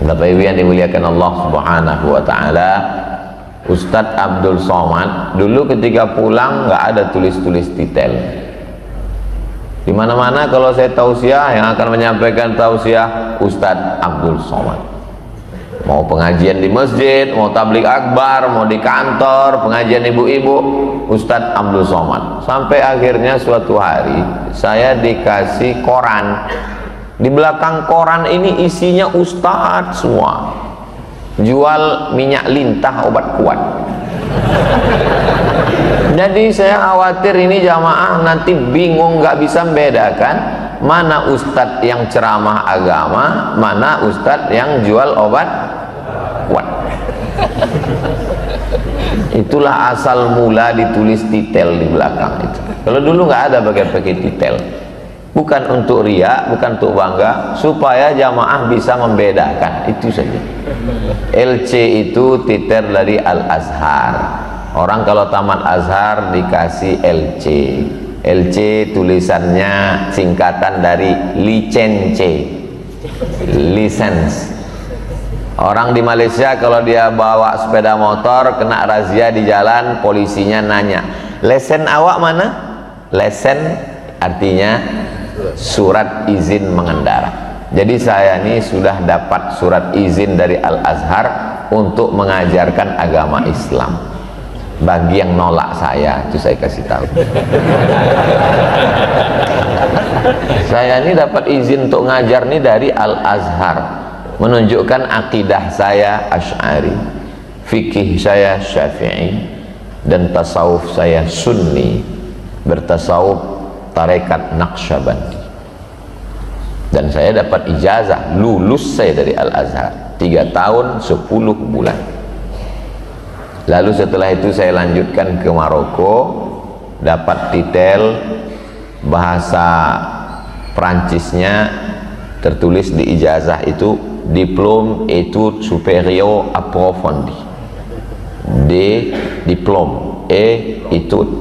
Bapak Ibu yang dimuliakan Allah Subhanahu wa taala, Ustadz Abdul Somad dulu ketika pulang nggak ada tulis-tulis detail. Di mana-mana kalau saya tausiah, yang akan menyampaikan tausiah Ustadz Abdul Somad. Mau pengajian di masjid, mau tablik akbar, mau di kantor, pengajian ibu-ibu, Ustadz Abdul Somad. Sampai akhirnya suatu hari saya dikasih koran. Di belakang koran ini isinya Ustadz semua. Jual minyak lintah obat kuat. Jadi saya khawatir ini jamaah nanti bingung, nggak bisa membedakan mana ustadz yang ceramah agama, mana ustadz yang jual obat kuat. Itulah asal mula ditulis detail di belakang itu. Kalau dulu nggak ada pakai detail. Bukan untuk riya, bukan untuk bangga, supaya jamaah bisa membedakan, itu saja. LC itu titer dari Al-Azhar. Orang kalau tamat Azhar dikasih LC. LC tulisannya singkatan dari licence, license. Orang di Malaysia kalau dia bawa sepeda motor kena razia di jalan, polisinya nanya, lesen awak mana? Lesen artinya surat izin mengendara. Jadi saya ini sudah dapat surat izin dari Al-Azhar untuk mengajarkan agama Islam. Bagi yang nolak saya, itu saya kasih tahu. Saya ini dapat izin untuk ngajar nih dari Al-Azhar, menunjukkan akidah saya Asy'ari, fikih saya Syafi'i, dan tasawuf saya Sunni, bertasawuf tarekat Naqsyabandi. Dan saya dapat ijazah, lulus saya dari Al-Azhar 3 tahun 10 bulan. Lalu setelah itu saya lanjutkan ke Maroko, dapat detail bahasa Prancisnya, tertulis di ijazah itu Diplôme études supérieures approfondies. D diplôme, E études,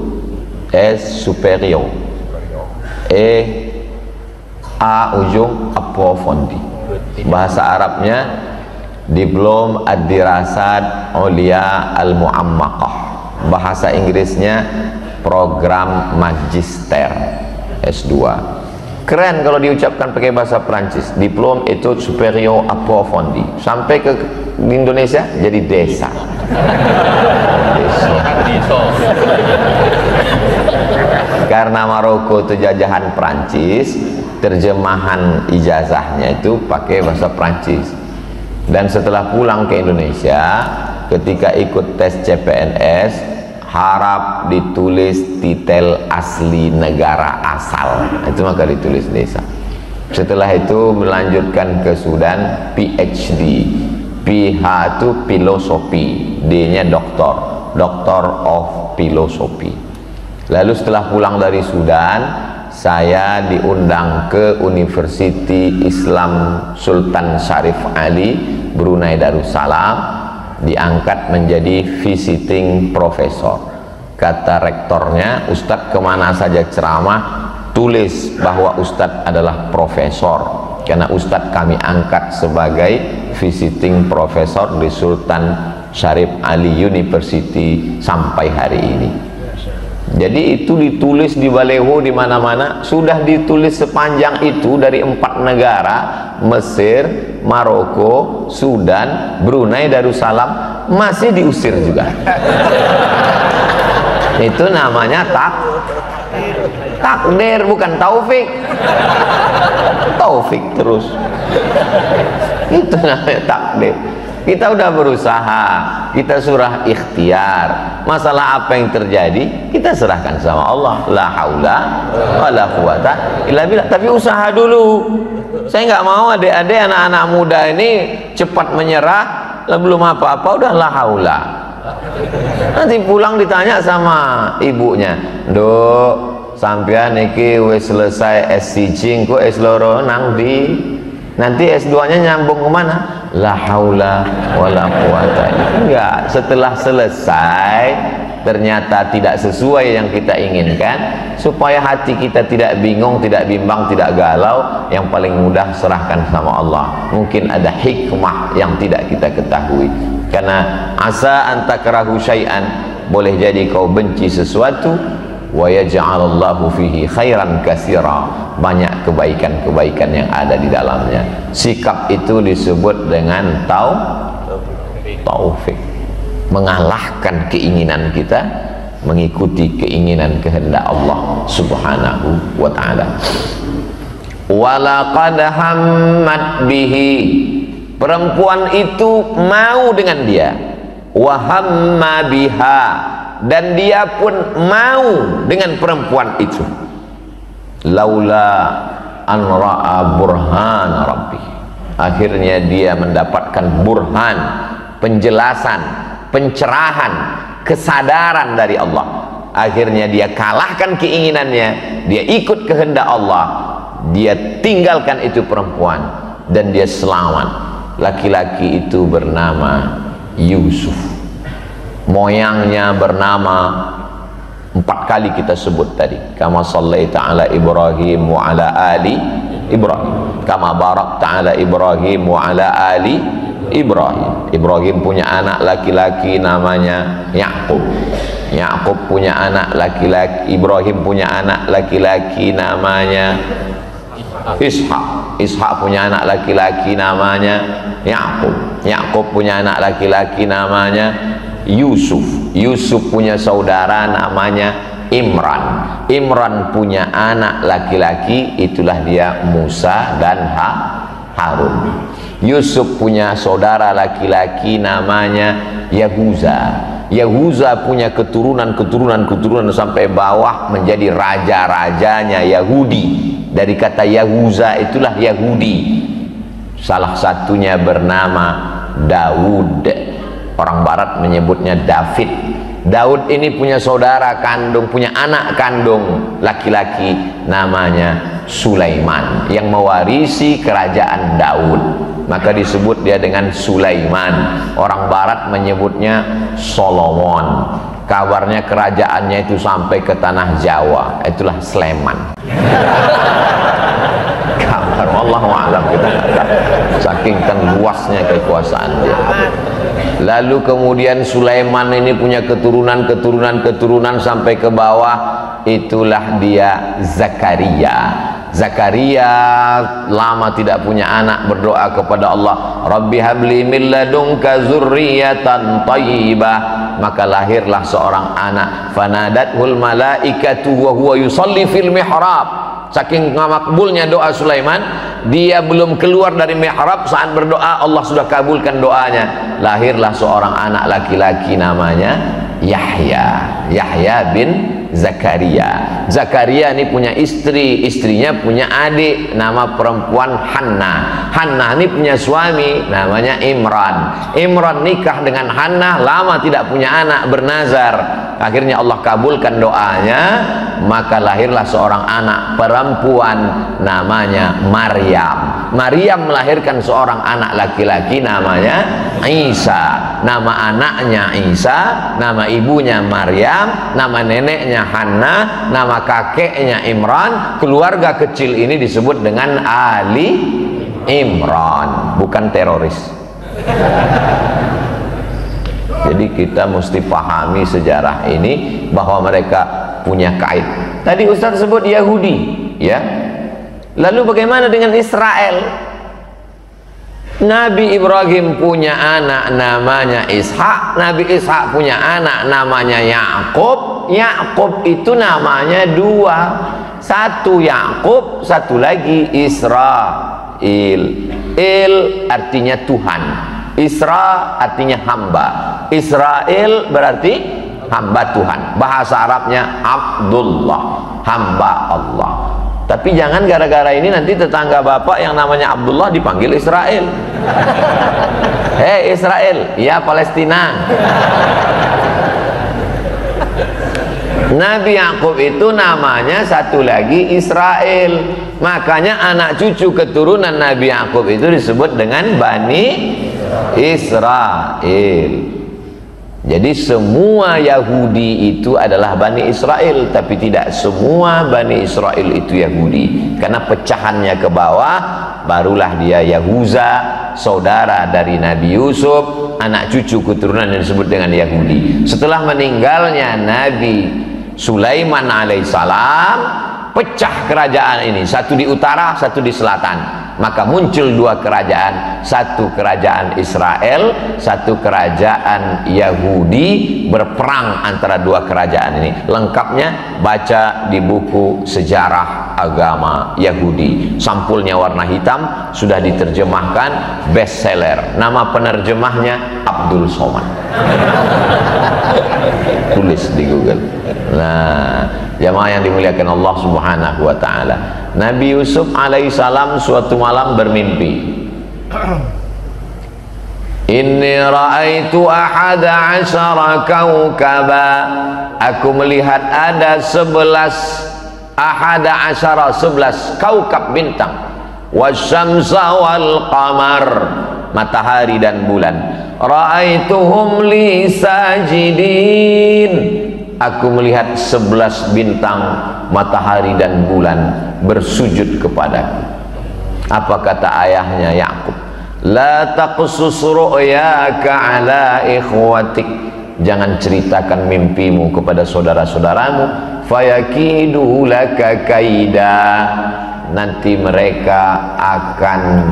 S supérieur, E A ujung approfondi. Bahasa Arabnya Diplom Ad-Dirasat Ulia Al-Mu'ammaqah. Bahasa Inggrisnya program magister S2. Keren kalau diucapkan pakai bahasa Prancis. Diplom Études Supérieures Approfondies. Sampai ke Indonesia jadi desa. Karena Maroko itu jajahan Prancis, terjemahan ijazahnya itu pakai bahasa Prancis. Dan setelah pulang ke Indonesia, ketika ikut tes CPNS, harap ditulis detail asli negara asal. Itu maka ditulis desa. Setelah itu melanjutkan ke Sudan, PhD. PH itu filosofi, D-nya doktor, Doctor of Philosophy. Lalu setelah pulang dari Sudan, saya diundang ke University Islam Sultan Syarif Ali Brunei Darussalam, diangkat menjadi visiting professor. Kata rektornya, Ustadz kemana saja ceramah tulis bahwa Ustadz adalah profesor, karena Ustadz kami angkat sebagai visiting professor di Sultan Syarif Ali University sampai hari ini. Jadi itu ditulis di baleho di mana-mana, sudah ditulis sepanjang itu dari 4 negara, Mesir, Maroko, Sudan, Brunei Darussalam, masih diusir juga. Itu namanya takdir, bukan taufik. Taufik terus. Itu namanya takdir. Kita udah berusaha, kita surah ikhtiar. Masalah apa yang terjadi, kita serahkan sama Allah. La haula wala quwata illa billah. Tapi usaha dulu. Saya nggak mau adik-adik, anak-anak muda ini cepat menyerah, lah belum apa-apa udah la haula. Nanti pulang ditanya sama ibunya, "Nduk, sampean iki wis selesai S1 kok S2 nang di?" Nanti S2-nya nyambung kemana? La haula wala quwata. Enggak, setelah selesai ternyata tidak sesuai yang kita inginkan, supaya hati kita tidak bingung, tidak bimbang, tidak galau, yang paling mudah serahkan sama Allah. Mungkin ada hikmah yang tidak kita ketahui. Karena asa antakrahu syai'an, boleh jadi kau benci sesuatu, wa yaj'alallahu fihi khairan katsira, banyak kebaikan-kebaikan yang ada di dalamnya. Sikap itu disebut dengan taufik, mengalahkan keinginan kita, mengikuti keinginan kehendak Allah Subhanahu wa ta'ala. Walaqad hammat bihi, perempuan itu mau dengan dia, wa hamma biha, dan dia pun mau dengan perempuan itu. Laula an ra'a burhan rabbi, akhirnya dia mendapatkan burhan, penjelasan, pencerahan, kesadaran dari Allah. Akhirnya dia kalahkan keinginannya, dia ikut kehendak Allah, dia tinggalkan itu perempuan, dan dia selamat. Laki-laki itu bernama Yusuf, moyangnya bernama 4 kali kita sebut tadi, kama sallaita ala Ibrahim wa ala ali Ibrahim, kama barakta ala Ibrahim wa ala ali Ibrahim. Ibrahim punya anak laki-laki namanya Yakub. Yakub punya anak laki-laki, Ibrahim punya anak laki-laki namanya Ishak. Ishak punya anak laki-laki namanya Yakub. Yakub punya anak laki-laki namanya Yusuf. Yusuf punya saudara namanya Imran. Imran punya anak laki-laki, itulah dia Musa dan Harun. Yusuf punya saudara laki-laki namanya Yahuza. Yahuza punya keturunan sampai bawah menjadi raja-rajanya Yahudi. Dari kata Yahuza itulah Yahudi. Salah satunya bernama Daud. Orang barat menyebutnya David. Daud ini punya saudara kandung, punya anak kandung laki-laki namanya Sulaiman, yang mewarisi kerajaan Daud. Maka disebut dia dengan Sulaiman. Orang barat menyebutnya Solomon. Kabarnya kerajaannya itu sampai ke tanah Jawa, itulah Sleman. Kabar wallahu a'lam, kita saking kan luasnya kekuasaan dia. Lalu kemudian Sulaiman ini punya keturunan sampai ke bawah, itulah dia Zakaria. Zakaria lama tidak punya anak, berdoa kepada Allah, Rabbi habli min ladunka zurriyatan thayyibah, maka lahirlah seorang anak. Fanadathul malaikatu wa huwa yusalli fil mihrab. Saking makbulnya doa Sulaiman, dia belum keluar dari mihrab, saat berdoa Allah sudah kabulkan doanya. Lahirlah seorang anak laki-laki namanya Yahya bin Zakaria. Zakaria ini punya istri, istrinya punya adik nama perempuan Hannah. Hannah ini punya suami namanya Imran. Imran nikah dengan Hannah, lama tidak punya anak, bernazar. Akhirnya Allah kabulkan doanya, maka lahirlah seorang anak perempuan namanya Maryam. Maryam melahirkan seorang anak laki-laki namanya Isa. Nama anaknya Isa, nama ibunya Maryam, nama neneknya Hannah, nama kakeknya Imran. Keluarga kecil ini disebut dengan Ali Imran, bukan teroris. Jadi kita mesti pahami sejarah ini, bahwa mereka punya kait. Tadi Ustaz sebut Yahudi, ya. Lalu bagaimana dengan Israel? Nabi Ibrahim punya anak namanya Ishak, Nabi Ishak punya anak namanya Yakub. Yakub itu namanya 2, satu Yakub, satu lagi Israel. Il artinya Tuhan, Isra artinya hamba, Israel berarti hamba Tuhan. Bahasa Arabnya Abdullah, hamba Allah. Tapi jangan gara-gara ini nanti tetangga bapak yang namanya Abdullah dipanggil Israel. Hei Israel, ya Palestina. Nabi Yakub itu namanya satu lagi Israel. Makanya anak cucu keturunan Nabi Yakub itu disebut dengan Bani Israel. Jadi semua Yahudi itu adalah Bani Israel, tapi tidak semua Bani Israel itu Yahudi. Karena pecahannya ke bawah, barulah dia Yahuza, saudara dari Nabi Yusuf, anak cucu keturunan yang disebut dengan Yahudi. Setelah meninggalnya Nabi Sulaiman alaihissalam, pecah kerajaan ini, satu di utara, satu di selatan. Maka muncul dua kerajaan, satu kerajaan Israel, satu kerajaan Yahudi, berperang antara dua kerajaan ini. Lengkapnya baca di buku sejarah agama Yahudi. Sampulnya warna hitam, sudah diterjemahkan, bestseller. Nama penerjemahnya Abdul Somad. Tulis di Google. Nah, jamaah yang dimuliakan Allah Subhanahu wa taala, Nabi Yusuf alaihissalam suatu malam bermimpi. Inni ra'aitu ahada asyara kaukaba. Aku melihat ada 11 kaukab bintang. Wasyamsa wal qamar, matahari dan bulan. Ra'aituhum li sajidin. Aku melihat 11 bintang, matahari dan bulan bersujud kepadaku. Apa kata ayahnya Yakub? La taqsus ru'yaka ala ikhwatik. Jangan ceritakan mimpimu kepada saudara-saudaramu. Fayakidu laka kaida. Nanti mereka akan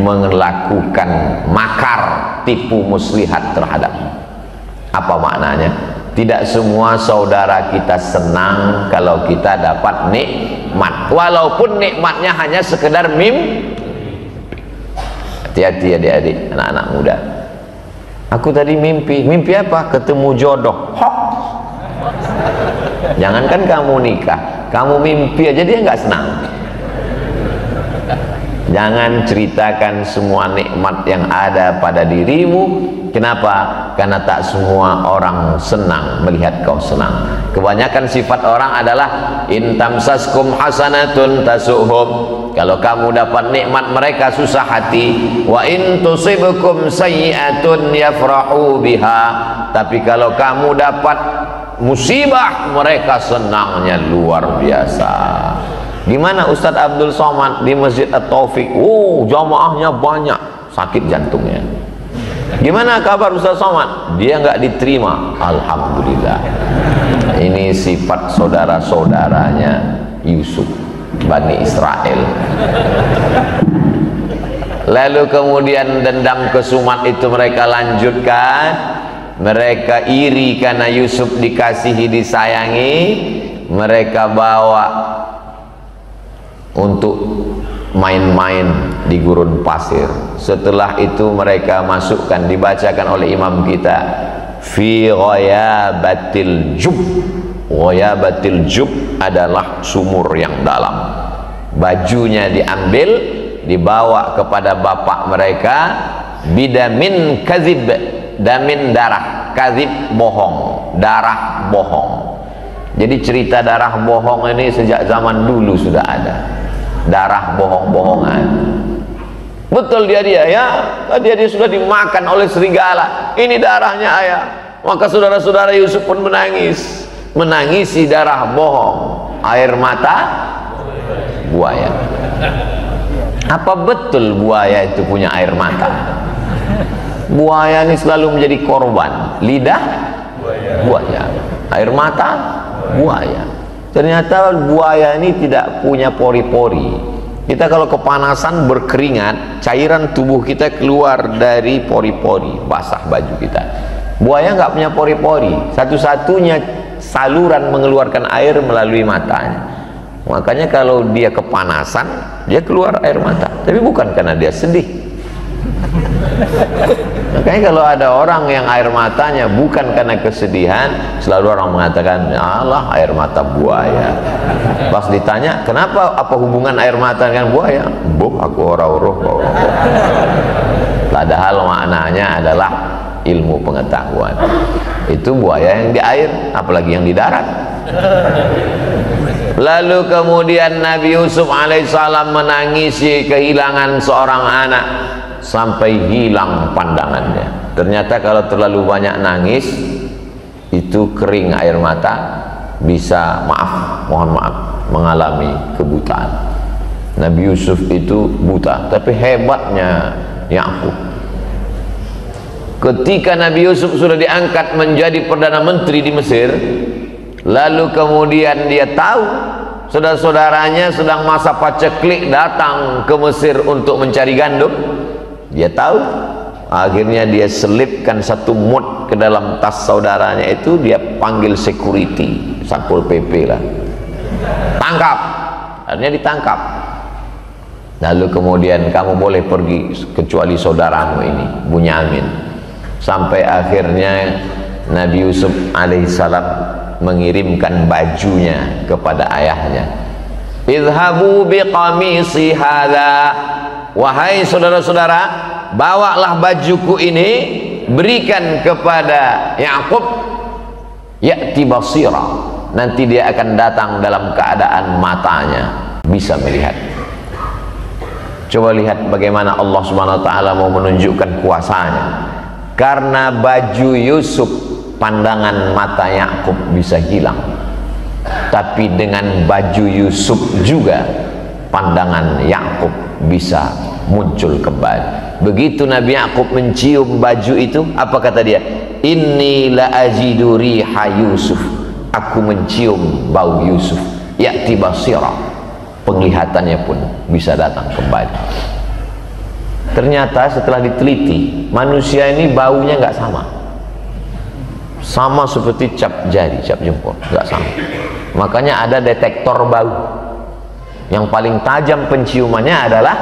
melakukan makar, tipu muslihat terhadapmu. Apa maknanya? Tidak semua saudara kita senang kalau kita dapat nikmat, walaupun nikmatnya hanya sekedar mimpi. Hati-hati adik-adik, anak-anak muda. Aku tadi mimpi apa? Ketemu jodoh. Hok. Jangankan kamu nikah, kamu mimpi aja dia nggak senang. Jangan ceritakan semua nikmat yang ada pada dirimu. Kenapa? Karena tak semua orang senang melihat kau senang. Kebanyakan sifat orang adalah intamsaskum hasanatun tasuhum. Kalau kamu dapat nikmat, mereka susah hati. Wa in tusibkum sayyi'atun yafrahu biha. Tapi kalau kamu dapat musibah, mereka senangnya luar biasa. Gimana Ustadz Abdul Somad di Masjid At-Taufik? Jamaahnya banyak, sakit jantungnya. Gimana kabar Ustadz Somad? Dia nggak diterima. Alhamdulillah. Ini sifat saudara-saudaranya Yusuf, Bani Israel. Lalu kemudian dendam kesumat itu mereka lanjutkan. Mereka iri karena Yusuf dikasihi, disayangi. Mereka bawa untuk main-main di gurun pasir. Setelah itu mereka masukkan, dibacakan oleh imam kita, fi ghayabatil jub. Ghayabatil jub adalah sumur yang dalam. Bajunya diambil, dibawa kepada bapak mereka, bidamin kazib. Damin darah, kazib bohong, darah bohong. Jadi cerita darah bohong ini sejak zaman dulu sudah ada. Darah bohong-bohongan. Betul dia ya, dia sudah dimakan oleh serigala. Ini darahnya ayah. Maka saudara-saudara Yusuf pun menangis, menangisi darah bohong, air mata buaya. Apa betul buaya itu punya air mata? Buaya ini selalu menjadi korban. Lidah buaya, air mata buaya. Ternyata buaya ini tidak punya pori-pori. Kita kalau kepanasan berkeringat, cairan tubuh kita keluar dari pori-pori, basah baju kita. Buaya nggak punya pori-pori. Satu-satunya saluran mengeluarkan air melalui matanya. Makanya kalau dia kepanasan, dia keluar air mata. Tapi bukan karena dia sedih. Makanya kalau ada orang yang air matanya bukan karena kesedihan, selalu orang mengatakan, Allah air mata buaya. Pas ditanya, kenapa, apa hubungan air mata dengan buaya? Aku ora-uruh. Padahal maknanya adalah ilmu pengetahuan. Itu buaya yang di air, apalagi yang di darat. Lalu kemudian Nabi Yusuf alaihissalam menangisi kehilangan seorang anak. sampai hilang pandangannya. Ternyata kalau terlalu banyak nangis itu kering air mata, bisa mohon maaf mengalami kebutaan. Nabi Yusuf itu buta, tapi hebatnya Yakub, ketika Nabi Yusuf sudah diangkat menjadi Perdana Menteri di Mesir, lalu kemudian dia tahu saudara-saudaranya sedang masa paceklik datang ke Mesir untuk mencari gandum. Dia tahu, akhirnya dia selipkan satu mut ke dalam tas saudaranya itu, dia panggil security, Satpol PP lah, tangkap. Akhirnya ditangkap. Lalu kemudian kamu boleh pergi kecuali saudaramu ini, Bunyamin. Sampai akhirnya Nabi Yusuf alaihissalam mengirimkan bajunya kepada ayahnya. Idhabu biqamisi hadha, wahai saudara-saudara, bawalah bajuku ini, berikan kepada Yakub, ya'ti basira, nanti dia akan datang dalam keadaan matanya bisa melihat. Coba lihat bagaimana Allah Subhanahu wa taala mau menunjukkan kuasanya. Karena baju Yusuf, pandangan mata Yakub bisa hilang, tapi dengan baju Yusuf juga pandangan Yakub bisa muncul kembali. Begitu Nabi Yakub mencium baju itu, apa kata dia? Inni la ajidu riha Yusuf, aku mencium bau Yusuf. Ya'ti basira, penglihatannya pun bisa datang kembali. Ternyata setelah diteliti, manusia ini baunya nggak sama seperti cap jari, cap jempol, nggak sama. Makanya ada detektor bau. Yang paling tajam penciumannya adalah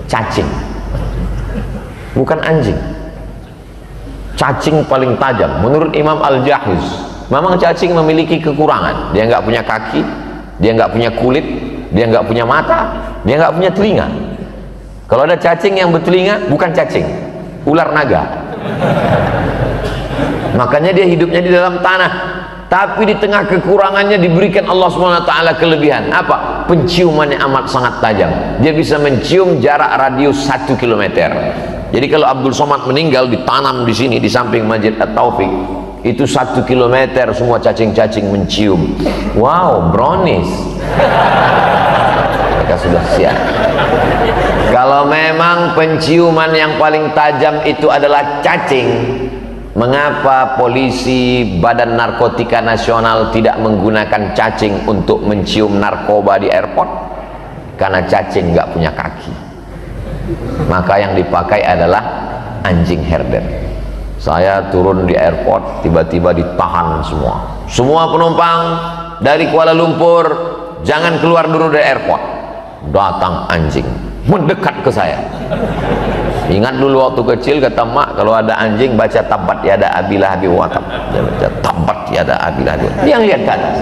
cacing, bukan anjing. Cacing paling tajam menurut Imam Al-Jahiz. Memang cacing memiliki kekurangan, dia nggak punya kaki, dia nggak punya kulit, dia nggak punya mata, dia nggak punya telinga. Kalau ada cacing yang bertelinga, bukan cacing, ular naga. Makanya dia hidupnya di dalam tanah, tapi di tengah kekurangannya diberikan Allah SWT kelebihan. Apa? Penciumannya amat sangat tajam. Dia bisa mencium jarak radius 1 km. Jadi kalau Abdul Somad meninggal, ditanam di sini di samping Masjid At-Taufik, itu 1 km semua cacing-cacing mencium. Wow, brownies. Mereka sudah siap. Kalau memang penciuman yang paling tajam itu adalah cacing, mengapa polisi Badan Narkotika Nasional tidak menggunakan cacing untuk mencium narkoba di airport? Karena cacing nggak punya kaki, maka yang dipakai adalah anjing herder. Saya turun di airport, tiba-tiba ditahan semua penumpang dari Kuala Lumpur, jangan keluar dulu dari airport. Datang anjing mendekat ke saya. Ingat dulu waktu kecil kata mak, kalau ada anjing baca tabat yada abilah abi watab. Dia baca tabat yada abilah abi. Dia lihat ke atas.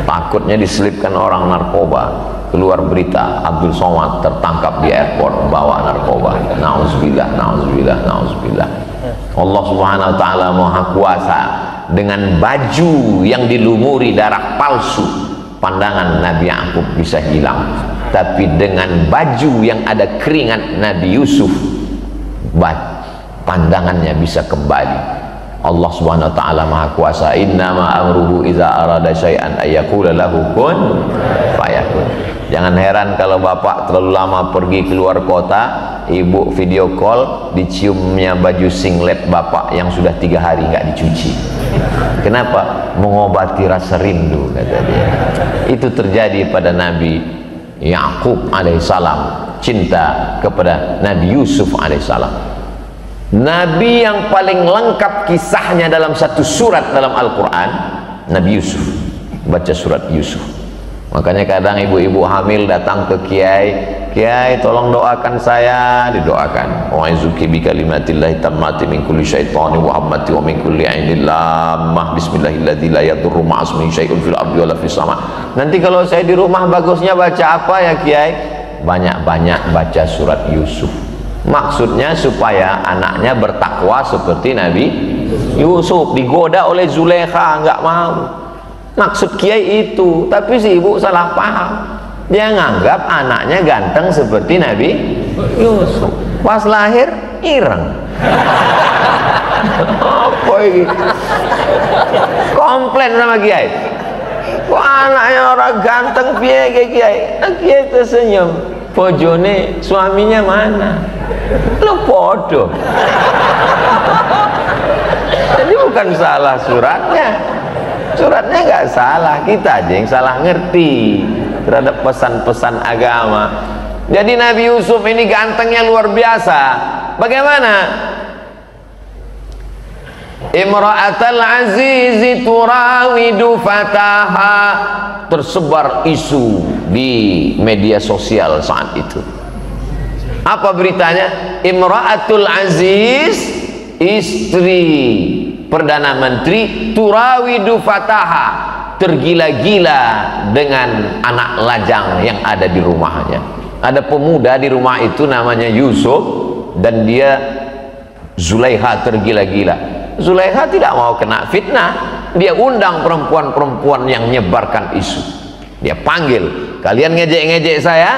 Takutnya diselipkan orang narkoba. Keluar berita Abdul Somad tertangkap di airport bawa narkoba. Nauzubillah, nauzubillah, nauzubillah. Allah Subhanahu wa taala Maha Kuasa. Dengan baju yang dilumuri darah palsu, pandangan Nabi Yakub bisa hilang. Tapi dengan baju yang ada keringat Nabi Yusuf, pandangannya bisa kembali. Allah Subhanahu wa taala Maha Kuasa. Innama amruhu idza arada syai'an ayyaqula lahu kun fayakun. Jangan heran kalau bapak terlalu lama pergi keluar kota, ibu video call, diciumnya baju singlet bapak yang sudah 3 hari nggak dicuci. Kenapa? Mengobati rasa rindu, kata dia. Itu terjadi pada Nabi Yakub alaihissalam, cinta kepada Nabi Yusuf alaihissalam. Nabi yang paling lengkap kisahnya dalam satu surat dalam Al-Quran, Nabi Yusuf. Baca surat Yusuf. Makanya kadang ibu-ibu hamil datang ke kiai, kiai tolong doakan saya, didoakan. Wa'idzuki bi kalimatillahi tammati min kulli syaitani wa hammati wa min kulli ainin lammah bismillahilladzi la yadurru ma'asmihi syai'un fil ardi wala fis sama. Nanti kalau saya di rumah bagusnya baca apa ya kiai? Banyak-banyak baca surat Yusuf. Maksudnya supaya anaknya bertakwa seperti Nabi Yusuf. Digoda oleh Zulekha, nggak mau. Maksud kiai itu, tapi si ibu salah paham. Dia nganggap anaknya ganteng seperti Nabi Yusuf. Pas lahir ireng. Apa ini? Komplain sama kiai. Kok anaknya orang ganteng piye kiai? Kiai tersenyum. Bojone suaminya mana? Lo bodoh. Jadi bukan salah suratnya. Suratnya nggak salah, kita aja yang salah ngerti terhadap pesan-pesan agama. Jadi Nabi Yusuf ini gantengnya luar biasa. Bagaimana? Imra'atal azizi turawidu fataha. Tersebar isu di media sosial saat itu. Apa beritanya? Imra'atul aziz, istri Perdana Menteri, turawidu fataha, tergila-gila dengan anak lajang yang ada di rumahnya. Ada pemuda di rumah itu namanya Yusuf, dan dia Zulaiha tergila-gila. Zulaiha tidak mau kena fitnah, dia undang perempuan-perempuan yang menyebarkan isu. Dia panggil, kalian ngejek-ngejek saya,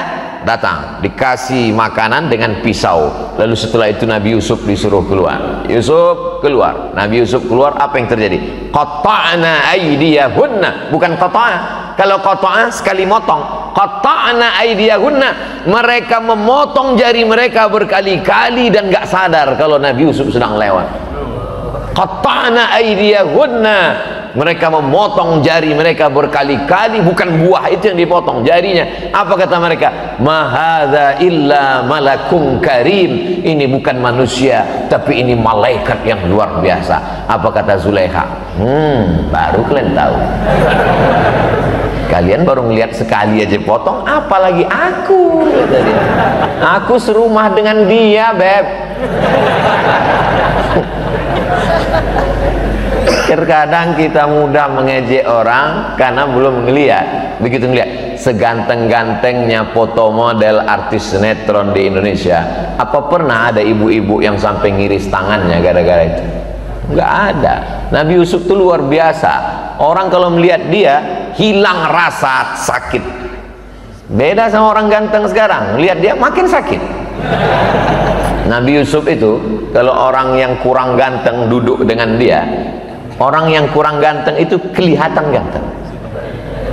datang, dikasih makanan dengan pisau. Lalu setelah itu Nabi Yusuf disuruh keluar. Yusuf keluar. Nabi Yusuf keluar, apa yang terjadi? Qata'na aydiyahunna, bukan qata'a. Kalau qata'a sekali motong. Qata'na aydiyahunna, mereka memotong jari mereka berkali-kali dan gak sadar kalau Nabi Yusuf sedang lewat. Qata'na aydiyahunna, mereka memotong jari mereka berkali-kali, bukan buah itu yang dipotong, jarinya. Apa kata mereka? Ma hadza illa malakum karim, ini bukan manusia tapi ini malaikat yang luar biasa. Apa kata Zulaiha? Baru kalian tahu. Kalian baru ngelihat sekali aja potong, apalagi aku, kata dia. Aku serumah dengan dia, beb. Terkadang kita mudah mengejek orang karena belum melihat. Begitu melihat seganteng-gantengnya foto model artis sinetron di Indonesia, apa pernah ada ibu-ibu yang sampai ngiris tangannya gara-gara itu? Enggak ada. Nabi Yusuf itu luar biasa. Orang kalau melihat dia hilang rasa sakit. Beda sama orang ganteng sekarang, lihat dia makin sakit. Nabi Yusuf itu kalau orang yang kurang ganteng duduk dengan dia, orang yang kurang ganteng itu kelihatan ganteng.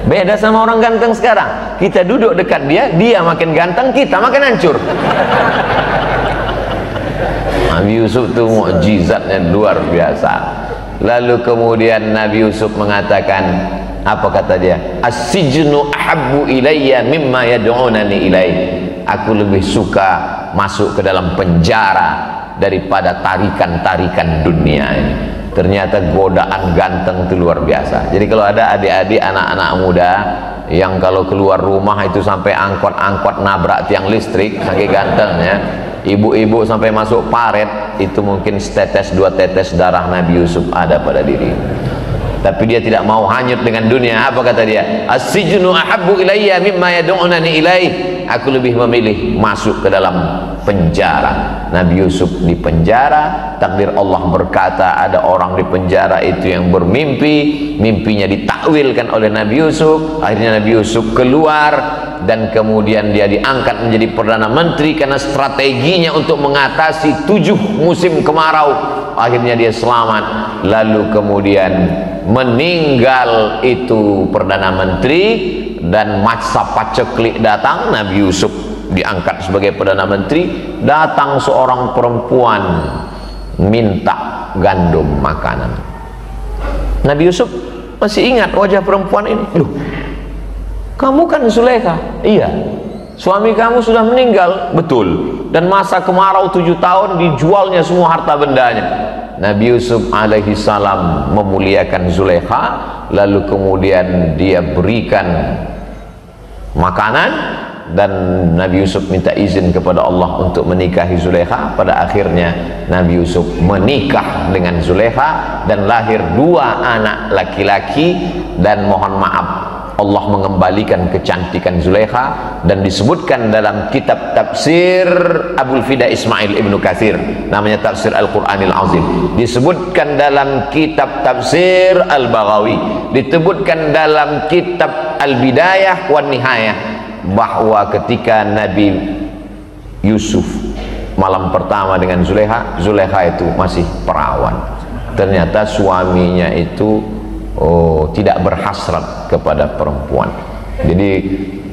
Beda sama orang ganteng sekarang, kita duduk dekat dia, dia makin ganteng, kita makin hancur. Nabi Yusuf itu mukjizatnya luar biasa. Lalu kemudian Nabi Yusuf mengatakan, apa kata dia? As-sijnu ahabbu ilayya mimma yad'unani ilaih. Aku lebih suka masuk ke dalam penjara daripada tarikan-tarikan dunia ini. Ternyata godaan ganteng itu luar biasa. Jadi kalau ada adik-adik anak-anak muda yang kalau keluar rumah itu sampai angkot-angkot nabrak tiang listrik saking gantengnya, ibu-ibu sampai masuk paret, itu mungkin setetes dua tetes darah Nabi Yusuf ada pada diri. Tapi dia tidak mau hanyut dengan dunia. Apa kata dia? As-sijnu ahabbu ilayya mimma yad'unani ilaih. Aku lebih memilih masuk ke dalam penjara. Nabi Yusuf di penjara, takdir Allah berkata ada orang di penjara itu yang bermimpi, mimpinya ditakwilkan oleh Nabi Yusuf. Akhirnya Nabi Yusuf keluar dan kemudian dia diangkat menjadi Perdana Menteri karena strateginya untuk mengatasi 7 musim kemarau. Akhirnya dia selamat. Lalu kemudian meninggal itu Perdana Menteri, dan masa paceklik datang. Nabi Yusuf diangkat sebagai Perdana Menteri, datang seorang perempuan minta gandum makanan. Nabi Yusuf masih ingat wajah perempuan ini. Loh, kamu kan Zulaiha? Iya. Suami kamu sudah meninggal? Betul. Dan masa kemarau 7 tahun dijualnya semua harta bendanya. Nabi Yusuf alaihi salam memuliakan Zulaiha, lalu kemudian dia berikan makanan, dan Nabi Yusuf minta izin kepada Allah untuk menikahi Zulaiha. Pada akhirnya Nabi Yusuf menikah dengan Zulaiha dan lahir 2 anak laki-laki, dan mohon maaf Allah mengembalikan kecantikan Zulaiha. Dan disebutkan dalam kitab tafsir Abul Fida Ismail Ibnu Katsir, namanya tafsir Al-Quranil Azim, disebutkan dalam kitab tafsir Al-Baghawi, disebutkan dalam kitab Al-Bidayah wan Nihayah, bahwa ketika Nabi Yusuf malam pertama dengan Zulekha, Zulekha itu masih perawan. Ternyata suaminya itu tidak berhasrat kepada perempuan. Jadi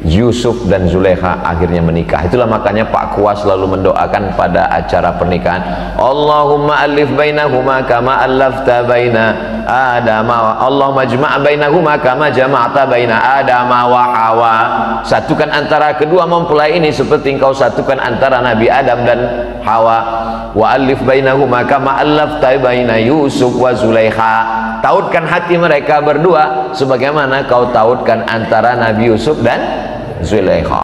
Yusuf dan Zulekha akhirnya menikah. Itulah makanya Pak Kuas selalu mendoakan pada acara pernikahan, Allahumma alif bainahuma kama allafta baina Adama, Allahumma jma' bainahuma kama jama'ta baina Adama wa Hawa. Satukan antara kedua mempelai ini seperti engkau satukan antara Nabi Adam dan Hawa. Wa alif bainahuma kama allafta baina Yusuf wa Zulekha. Tautkan hati mereka berdua sebagaimana kau tautkan antara Nabi Yusuf dan Zulekha.